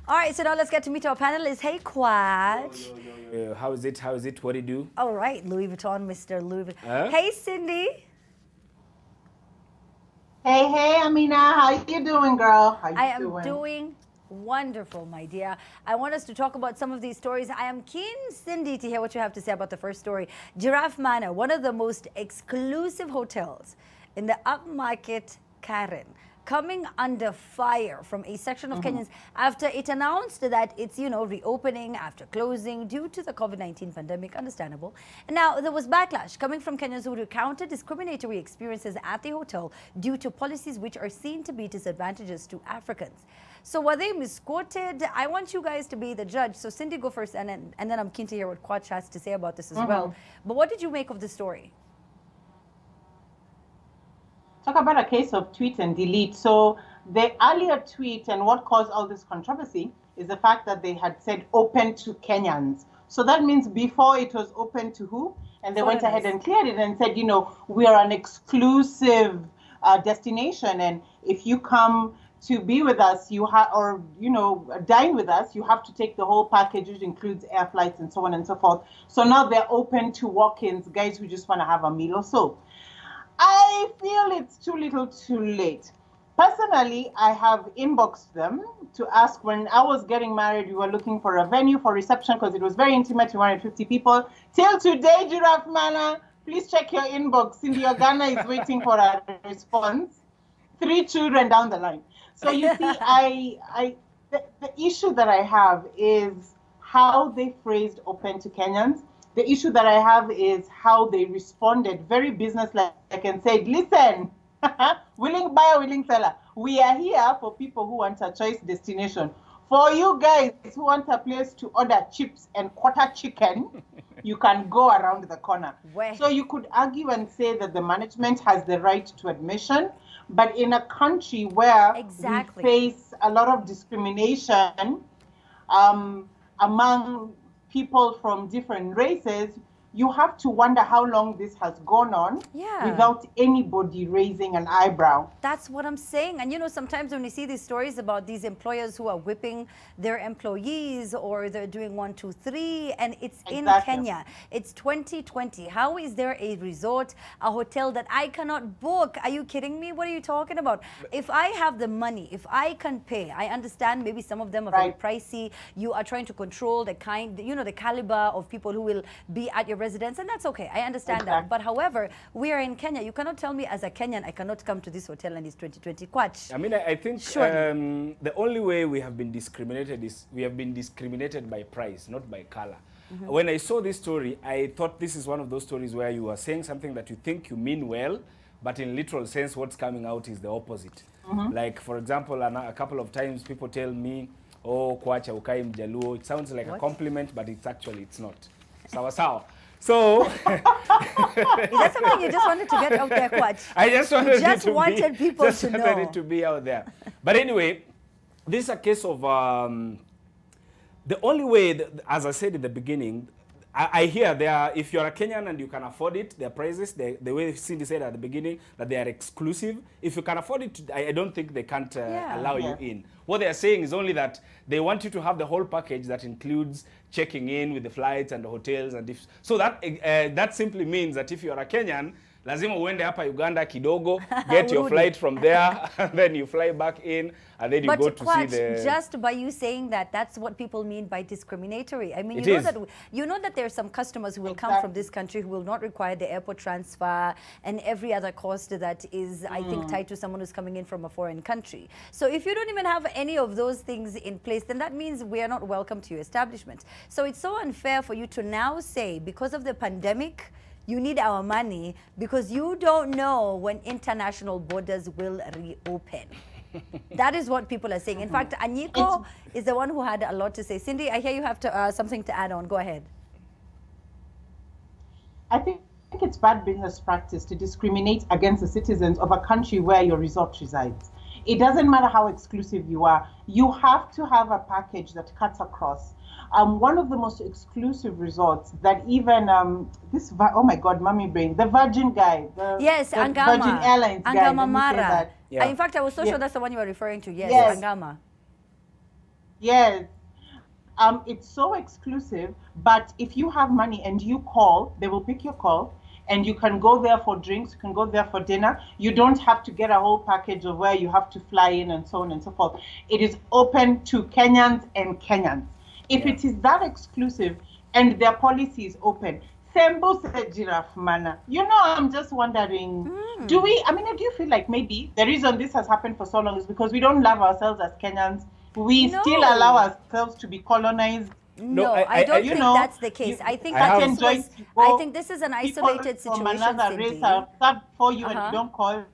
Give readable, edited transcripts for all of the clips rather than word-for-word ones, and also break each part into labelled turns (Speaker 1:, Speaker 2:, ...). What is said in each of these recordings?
Speaker 1: All right, so now let's get to meet our panelists. Hey, Quad.
Speaker 2: How is it? How is it? What do you do?
Speaker 1: All right, Louis Vuitton, Mr. Louis Vuitton. Hey, Cindy.
Speaker 3: Hey, Amina. How you doing, girl? How you
Speaker 1: I am doing wonderful, my dear. I want us to talk about some of these stories. I am keen, Cindy, to hear what you have to say about the first story. Giraffe Manor, one of the most exclusive hotels in the upmarket Karen, coming under fire from a section of Kenyans after it announced that it's, reopening after closing due to the COVID-19 pandemic, understandable. And now there was backlash coming from Kenyans who recounted discriminatory experiences at the hotel due to policies which are seen to be disadvantageous to Africans. So were they misquoted? I want you guys to be the judge. So Cindy, go first, and then I'm keen to hear what Kwach has to say about this as well. But what did you make of the story?
Speaker 3: Talk about a case of tweet and delete. So the earlier tweet and what caused all this controversy is the fact that they had said open to Kenyans. So that means before it was open to who? And they went ahead and cleared it and said, we are an exclusive destination. And if you come to be with us, dine with us, you have to take the whole package, which includes air flights and so on and so forth. So now they're open to walk-ins, guys who just want to have a meal or so. I feel it's too little too late. Personally, I have inboxed them to ask when I was getting married, we were looking for a venue for reception because it was very intimate, we wanted 50 people. Till today, Giraffe Manor, please check your inbox. Cindy Ogana is waiting for a response. 3 children down the line. So you see, the issue that I have is how they phrased open to Kenyans. The issue that I have is how they responded, very businesslike, and said, listen, willing buyer, willing seller, we are here for people who want a choice destination. For you guys who want a place to order chips and quarter chicken, you can go around the corner. So you could argue and say that the management has the right to admission, but in a country where we face a lot of discrimination among people from different races, you have to wonder how long this has gone on without anybody raising an eyebrow.
Speaker 1: That's what I'm saying. And sometimes when we see these stories about these employers who are whipping their employees or they're doing 1, 2, 3, and it's in Kenya. It's 2020. How is there a resort, a hotel that I cannot book? Are you kidding me? What are you talking about? If I have the money, if I can pay, I understand maybe some of them are very pricey. You are trying to control the the caliber of people who will be at your residence, and that's okay. I understand that. But however, we are in Kenya. You cannot tell me as a Kenyan I cannot come to this hotel and it's 2020. Kwach.
Speaker 2: I mean, I think the only way we have been discriminated is we have been discriminated by price, not by color. When I saw this story, I thought this is one of those stories where you are saying something that you think you mean well, but in literal sense, what's coming out is the opposite. Like, for example, a couple of times people tell me, oh, Kwacha ukai mjaluo. It sounds like a compliment, but it's not. Sawa sawa. So, is
Speaker 1: that something you just wanted to get out there, Kwach?
Speaker 2: I just wanted
Speaker 1: people to know.
Speaker 2: Wanted it to be out there. But anyway, this is a case of the only way, as I said in the beginning, I hear if you're a Kenyan and you can afford it, their prices, the way Cindy said at the beginning, that they are exclusive. If you can afford it, I don't think they can't allow you in. What they are saying is only that they want you to have the whole package that includes checking in with the flights and the hotels. So that simply means that if you're a Kenyan, lazima uende hapa Uganda kidogo, get your flight from there, and then you fly back in, and then you go to see the...
Speaker 1: just by you saying that, that's what people mean by discriminatory. I mean, you know that there are some customers who will come from this country who will not require the airport transfer and every other cost that is, I think, tied to someone who's coming in from a foreign country. So if you don't even have any of those things in place, then that means we are not welcome to your establishment. So it's so unfair for you to now say, because of the pandemic, you need our money because you don't know when international borders will reopen. That is what people are saying. In fact, Anyiko is the one who had a lot to say. Cindy, I hear you have something to add on. Go ahead.
Speaker 3: I think it's bad business practice to discriminate against the citizens of a country where your resort resides. It doesn't matter how exclusive you are. You have to have a package that cuts across. One of the most exclusive resorts that even oh my God, mommy brain, the Virgin guy, the
Speaker 1: Angama.
Speaker 3: Virgin Airlines guy.
Speaker 1: Angama Mara. In fact, I was so sure that's the one you were referring to. Yes. Angama.
Speaker 3: Yes. It's so exclusive, but if you have money and you call, they will pick your call, and you can go there for drinks, you can go there for dinner. You don't have to get a whole package of where you have to fly in and so on and so forth. It is open to Kenyans and Kenyans. If
Speaker 2: Yeah.
Speaker 3: it is that exclusive and their policy is open, Sembo said Giraffe Mana. You know, I'm just wondering, do you feel like maybe the reason this has happened for so long is because we don't love ourselves as Kenyans? We still
Speaker 1: No.
Speaker 3: allow ourselves to be colonized.
Speaker 1: No,
Speaker 2: I-
Speaker 1: I don't
Speaker 3: you
Speaker 1: think
Speaker 3: know,
Speaker 1: that's the case. I think
Speaker 2: I
Speaker 1: that
Speaker 2: have-
Speaker 1: this
Speaker 3: enjoy
Speaker 1: was,
Speaker 3: to
Speaker 1: I
Speaker 3: go-
Speaker 1: think this is an
Speaker 3: People
Speaker 1: isolated
Speaker 3: from
Speaker 1: situation,
Speaker 3: another race
Speaker 1: Cindy.
Speaker 3: are served for you and
Speaker 1: Uh-huh.
Speaker 3: you don't call.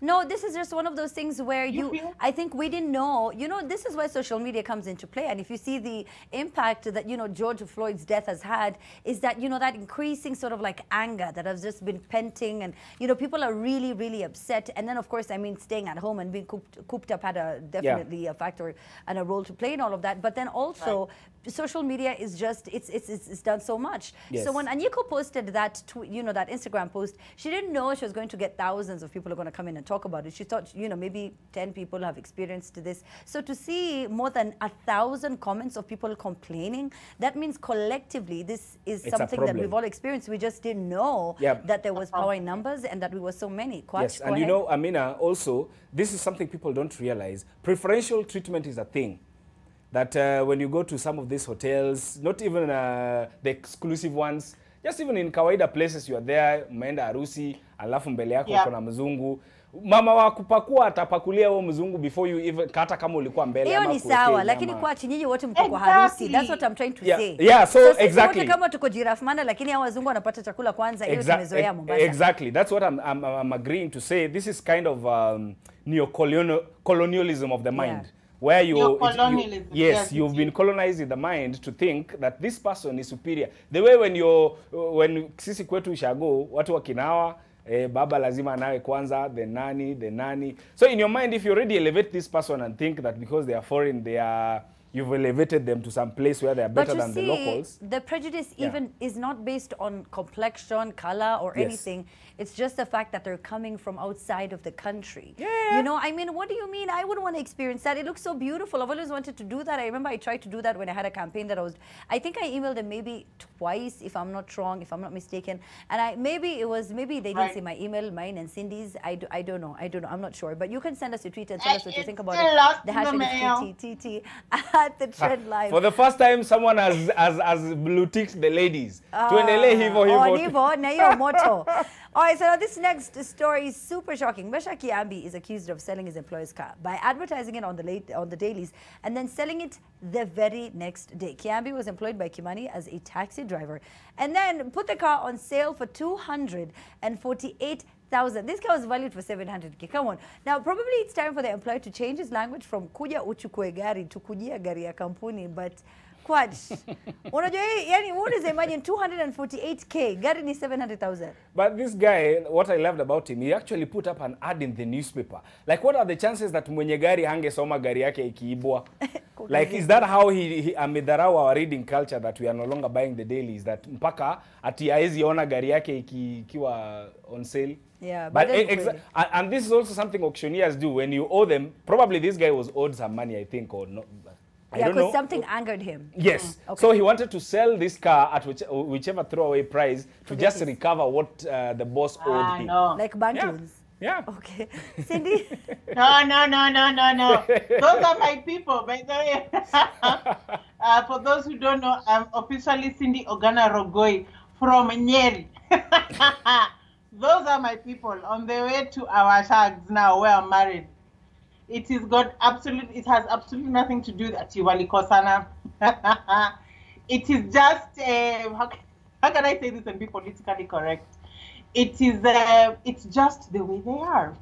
Speaker 1: No, this is just one of those things where
Speaker 3: You feel?
Speaker 1: I think we didn't know, this is where social media comes into play. And if you see the impact that, George Floyd's death has had, is that, that increasing sort of like anger that has just been penting, and, people are really, really upset. And then, of course, staying at home and being cooped up had definitely a factor and a role to play in all of that. But then also, social media is just, it's done so much.
Speaker 2: Yes.
Speaker 1: So when Anyiko posted that, that Instagram post, she didn't know she was going to get thousands of people are going to come in and talk about it. She thought, maybe 10 people have experienced this. So to see more than 1,000 comments of people complaining, that means collectively this is
Speaker 2: It's a
Speaker 1: something that
Speaker 2: problem.
Speaker 1: we've all experienced. We just didn't know
Speaker 2: Yep.
Speaker 1: that there was power in numbers and that we were so many. Kwach,
Speaker 2: Yes,
Speaker 1: go
Speaker 2: and
Speaker 1: ahead.
Speaker 2: Amina, also, this is something people don't realize. Preferential treatment is a thing. That when you go to some of these hotels, not even the exclusive ones, just even in kawaida places, you are there, umeenda harusi, alafu mbele yako
Speaker 3: Yeah.
Speaker 2: kuna mzungu. Mama wa kupakua atapakulia huo mzungu before you even, hata kama ulikuwa mbele
Speaker 1: Hiyo
Speaker 2: ama
Speaker 1: ni
Speaker 2: kuwekea
Speaker 1: sawa,
Speaker 2: nyama.
Speaker 1: lakini kwa nyinyi wote mko kwa
Speaker 3: Exactly.
Speaker 1: harusi. That's what I'm trying to
Speaker 2: Yeah,
Speaker 1: say.
Speaker 2: yeah, so
Speaker 1: sisi
Speaker 2: exactly.
Speaker 1: wote kama tuko Giraffe Mana, lakini hao wazungu wanapata chakula kwanza, hiyo tumezoea Mombasa.
Speaker 2: Exactly. That's what I'm agreeing to say. This is kind of neo-colonialism of the mind.
Speaker 1: Yeah.
Speaker 2: Where
Speaker 3: Neo-colonialism,
Speaker 2: yes,
Speaker 3: yes,
Speaker 2: you've
Speaker 3: it
Speaker 2: been
Speaker 3: is.
Speaker 2: colonized in the mind to think that this person is superior. The way when sisi kwetu ushago, watu wakinawa, baba lazima anawe kwanza, the nani. So in your mind, if you already elevate this person and think that because they are foreign, you've elevated them to some place where they are better than the locals.
Speaker 1: The prejudice
Speaker 2: Yeah.
Speaker 1: even is not based on complexion, color, or
Speaker 2: Yes.
Speaker 1: anything. It's just the fact that they're coming from outside of the country.
Speaker 2: Yeah.
Speaker 1: What do you mean? I wouldn't want to experience that. It looks so beautiful. I've always wanted to do that. I remember I tried to do that when I had a campaign that I think I emailed them maybe twice, if I'm not wrong, if I'm not mistaken. And maybe they didn't
Speaker 3: Right.
Speaker 1: see my email, mine and Cindy's. I don't know. I'm not sure. But you can send us a tweet and tell us what you
Speaker 3: It's
Speaker 1: think about
Speaker 3: still
Speaker 1: it.
Speaker 3: lost
Speaker 1: The
Speaker 3: in the
Speaker 1: hashtag
Speaker 3: mail.
Speaker 1: is TTT at the Trend Live.
Speaker 2: For the first time, someone has blue-ticked the ladies. Tuendelee hivyo hivyo.
Speaker 1: Hivyo na hiyo moto. All right, so now this next story is super shocking. Mesha Kiambi is accused of selling his employer's car by advertising it on the dailies and then selling it the very next day. Kiambi was employed by Kimani as a taxi driver and then put the car on sale for 248,000. This car was valued for 700K. Come on. Now, probably it's time for the employer to change his language from kuja uchukue gari to kujia gari ya kampuni, but Kwach, unajua yani what is imagine 248K, gari ni 700,000.
Speaker 2: But this guy, what I loved about him, he actually put up an ad in the newspaper. Like, what are the chances that mwenye gari hangesoma gari yake ikiibwa? Like, is that how he amedharau our reading culture that we are no longer buying the dailies? That mpaka ati haezi ona gari yake ikiwa on sale?
Speaker 1: Yeah,
Speaker 2: but
Speaker 1: but
Speaker 2: and this is also something auctioneers do. When you owe them, probably this guy was owed some money, I think, or not. I
Speaker 1: yeah,
Speaker 2: don't know.
Speaker 1: because something angered him.
Speaker 2: Yes.
Speaker 1: Okay.
Speaker 2: So he wanted to sell this car at whichever throwaway price to just
Speaker 1: his-
Speaker 2: recover what the boss owed him.
Speaker 3: No.
Speaker 1: Like Bantuns.
Speaker 2: Yeah.
Speaker 1: Okay. Cindy?
Speaker 3: No. Those are my people, by the way. For those who don't know, I'm officially Cindy Ogana Rogoi from Nyeri. Those are my people on the way to our shags now, where I'm married. It has absolutely nothing to do with Atiwali Kosana. It is just, how can I say this and be politically correct? It's just the way they are.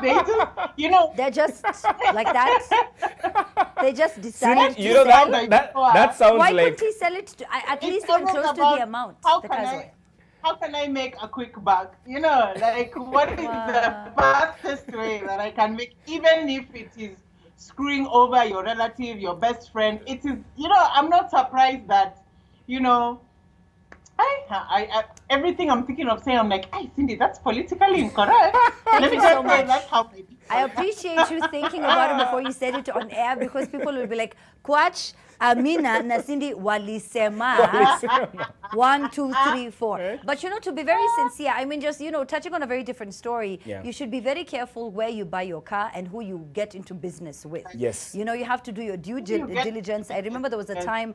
Speaker 3: They just,
Speaker 1: They're just like that. They just decide
Speaker 2: Cindy,
Speaker 1: to
Speaker 2: you know
Speaker 1: sell.
Speaker 2: that sounds
Speaker 1: Why
Speaker 2: like...
Speaker 1: couldn't he sell it at
Speaker 3: It's
Speaker 1: least even
Speaker 3: always
Speaker 1: close to
Speaker 3: about
Speaker 1: the amount?
Speaker 3: How
Speaker 1: the
Speaker 3: can
Speaker 1: car's
Speaker 3: I?
Speaker 1: worth?
Speaker 3: How can I make a quick buck? Like what is the fastest way that I can make, even if it is screwing over your relative, your best friend? It is, I'm not surprised that, Everything I'm thinking of saying, I'm like, hey, Cindy, that's politically incorrect. Let me
Speaker 1: you
Speaker 3: just
Speaker 1: so
Speaker 3: say
Speaker 1: much.
Speaker 3: that's how my
Speaker 1: I appreciate you thinking about it before you said it on air, because people will be like, Kwach, Amina, na Cindy, walisema. 1, 2, 3, 4. But you know, to be very sincere, I mean, just, you know, touching on a very different story,
Speaker 2: Yeah.
Speaker 1: you should be very careful where you buy your car and who you get into business with.
Speaker 2: Yes.
Speaker 1: You know, you have to do your due
Speaker 3: you get-
Speaker 1: diligence. I remember there was a
Speaker 3: Yes.
Speaker 1: time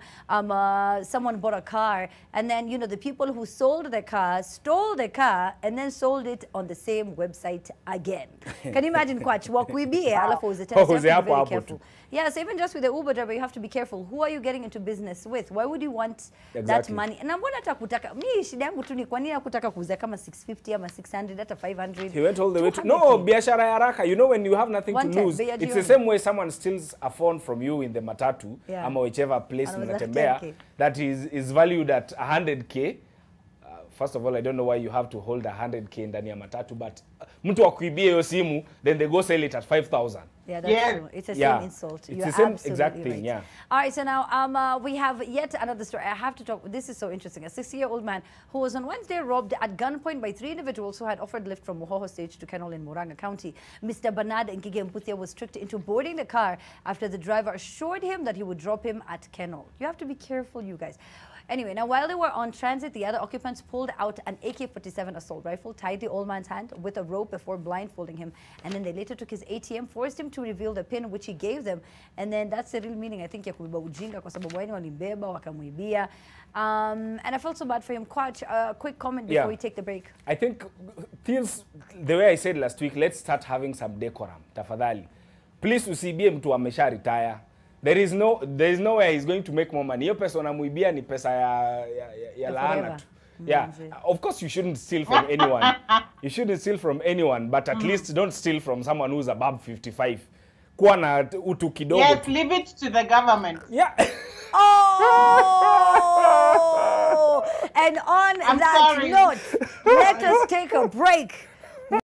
Speaker 1: someone bought a car, and then, you know, the people who sold the car stole the car and then sold it on the same website again. Can you imagine, Kwach? Wakuibie, alafu uzitena. So you have to be
Speaker 2: hapo
Speaker 1: very
Speaker 2: hapo
Speaker 1: careful.
Speaker 2: tu.
Speaker 1: Yeah, so even just with the Uber driver, you have to be careful. Who are you getting into business with? Why would you want that
Speaker 2: Exactly.
Speaker 1: money? Na mbona hata kutaka, mi shida yangu tu ni kwa nini hakutaka kuuza kama 650 ama 600 hata 500?
Speaker 2: He went all the way to
Speaker 1: 200K.
Speaker 2: no biashara ya haraka. You know, when you have nothing
Speaker 1: One
Speaker 2: to
Speaker 1: time,
Speaker 2: lose,
Speaker 1: bei ya
Speaker 2: it's the
Speaker 1: jioni.
Speaker 2: same way someone steals a phone from you in the matatu,
Speaker 1: Yeah.
Speaker 2: ama whichever place
Speaker 1: Anauza
Speaker 2: mnatembea,
Speaker 1: 10K.
Speaker 2: that is valued at 100K. First of all, I don't know why you have to hold 100K ndani ya matatu, but mtu akuibie hiyo simu, then they go sell it at 5,000.
Speaker 1: Yeah, that's
Speaker 3: Yeah.
Speaker 1: true. It's the
Speaker 2: Yeah.
Speaker 1: same insult.
Speaker 2: It's
Speaker 1: You're
Speaker 2: the same
Speaker 1: absolutely
Speaker 2: exact thing,
Speaker 1: right.
Speaker 2: yeah.
Speaker 1: All right, so now we have yet another story. I have to talk. This is so interesting. A 60-year-old man who was on Wednesday robbed at gunpoint by 3 individuals who had offered lift from Mohoho Stage to Kennel in Murang'a County. Mr. Bernard Ngige Mputhia was tricked into boarding the car after the driver assured him that he would drop him at Kennel. You have to be careful, you guys. Anyway, now while they were on transit, the other occupants pulled out an AK-47 assault rifle, tied the old man's hand with a rope before blindfolding him, and then they later took his ATM, forced him to reveal the pin which he gave them, and then that's the real meaning, I think, ya kuiba ujinga kwa sababu wao walibeba wakamuibia. And I felt so bad for him. Kwach, a quick comment before
Speaker 2: Yeah.
Speaker 1: we take the break.
Speaker 2: I think thieves, the way I said last week, let's start having some decorum. Tafadhali. Please usibie mtu amesha retire. There is no way he's going to make more money. Hiyo pesa unamuibia ni pesa ya laana
Speaker 1: forever.
Speaker 2: tu. Yeah.
Speaker 1: Mzee.
Speaker 2: Of course you shouldn't steal from anyone. You shouldn't steal from anyone, but at least don't steal from someone who's above 55. Kuwa na utu kidogo
Speaker 3: Yes,
Speaker 2: tu.
Speaker 3: leave it to the government.
Speaker 2: Yeah.
Speaker 1: Oh! And on
Speaker 3: I'm
Speaker 1: that
Speaker 3: sorry.
Speaker 1: note, let us take a break.